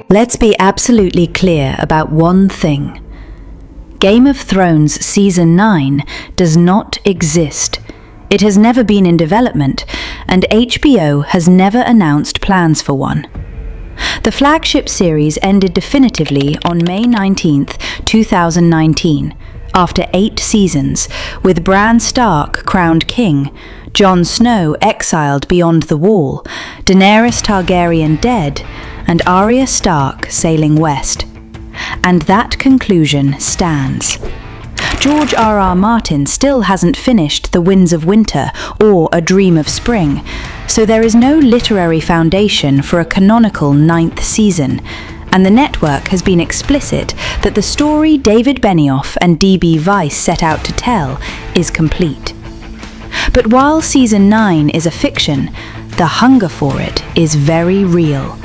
Let's be absolutely clear about one thing. Game of Thrones Season 9 does not exist. It has never been in development, and HBO has never announced plans for one. The flagship series ended definitively on May 19th, 2019, after 8 seasons, with Bran Stark crowned king, Jon Snow exiled beyond the Wall, Daenerys Targaryen dead, and Arya Stark sailing west. And that conclusion stands. George R.R. Martin still hasn't finished The Winds of Winter or A Dream of Spring, so there is no literary foundation for a canonical 9th season, and the network has been explicit that the story David Benioff and D.B. Weiss set out to tell is complete. But while Season 9 is a fiction, the hunger for it is very real,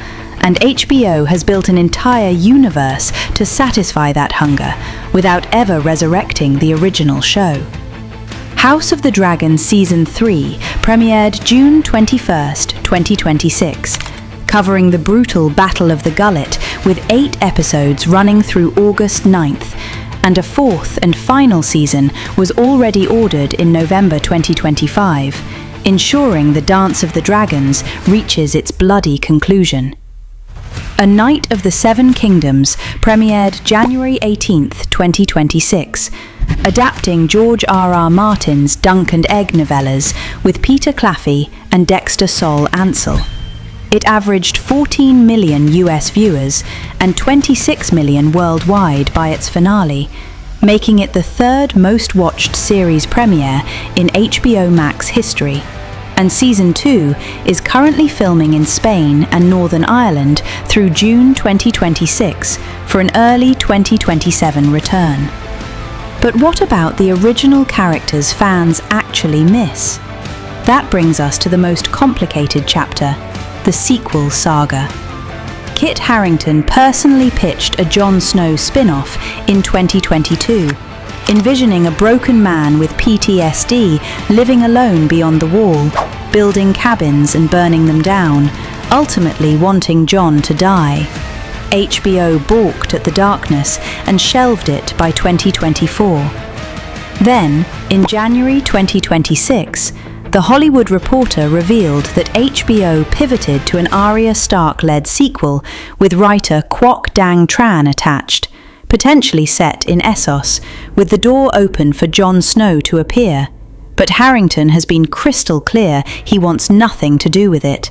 and HBO has built an entire universe to satisfy that hunger without ever resurrecting the original show. House of the Dragon Season 3 premiered June 21st, 2026, covering the brutal Battle of the Gullet with 8 episodes running through August 9th, and a 4th and final season was already ordered in November 2025, ensuring the Dance of the Dragons reaches its bloody conclusion. A Knight of the Seven Kingdoms premiered January 18th, 2026, adapting George R.R. Martin's Dunk and Egg novellas with Peter Claffey and Dexter Sol Ansel. It averaged 14 million US viewers and 26 million worldwide by its finale, making it the 3rd most watched series premiere in HBO Max history. And Season 2 is currently filming in Spain and Northern Ireland through June 2026 for an early 2027 return. But what about the original characters fans actually miss? That brings us to the most complicated chapter, the sequel saga. Kit Harington personally pitched a Jon Snow spin-off in 2022, envisioning a broken man with PTSD living alone beyond the Wall, building cabins and burning them down, ultimately wanting Jon to die. HBO balked at the darkness and shelved it by 2024. Then, in January 2026, The Hollywood Reporter revealed that HBO pivoted to an Arya Stark-led sequel with writer Kwok Dang Tran attached, potentially set in Essos, with the door open for Jon Snow to appear. But Harington has been crystal clear he wants nothing to do with it,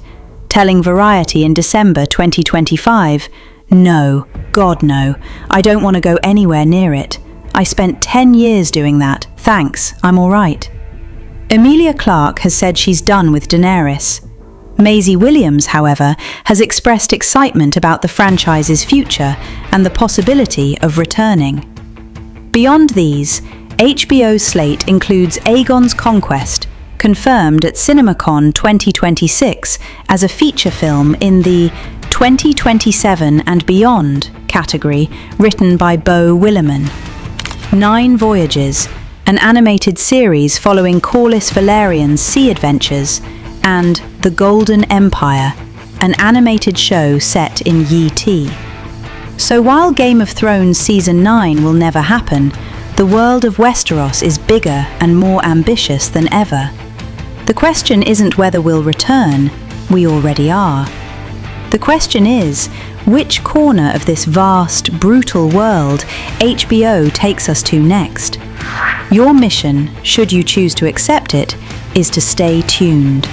telling Variety in December 2025, "No, God no, I don't want to go anywhere near it. I spent 10 years doing that, thanks, I'm all right." Emilia Clarke has said she's done with Daenerys. Maisie Williams, however, has expressed excitement about the franchise's future and the possibility of returning. Beyond these, HBO's slate includes Aegon's Conquest, confirmed at CinemaCon 2026 as a feature film in the 2027 and Beyond category, written by Beau Willimon. 9 Voyages, an animated series following Corlys Valerian's sea adventures, and The Golden Empire, an animated show set in Yi Ti. So while Game of Thrones Season 9 will never happen, the world of Westeros is bigger and more ambitious than ever. The question isn't whether we'll return, we already are. The question is, which corner of this vast, brutal world HBO takes us to next? Your mission, should you choose to accept it, is to stay tuned.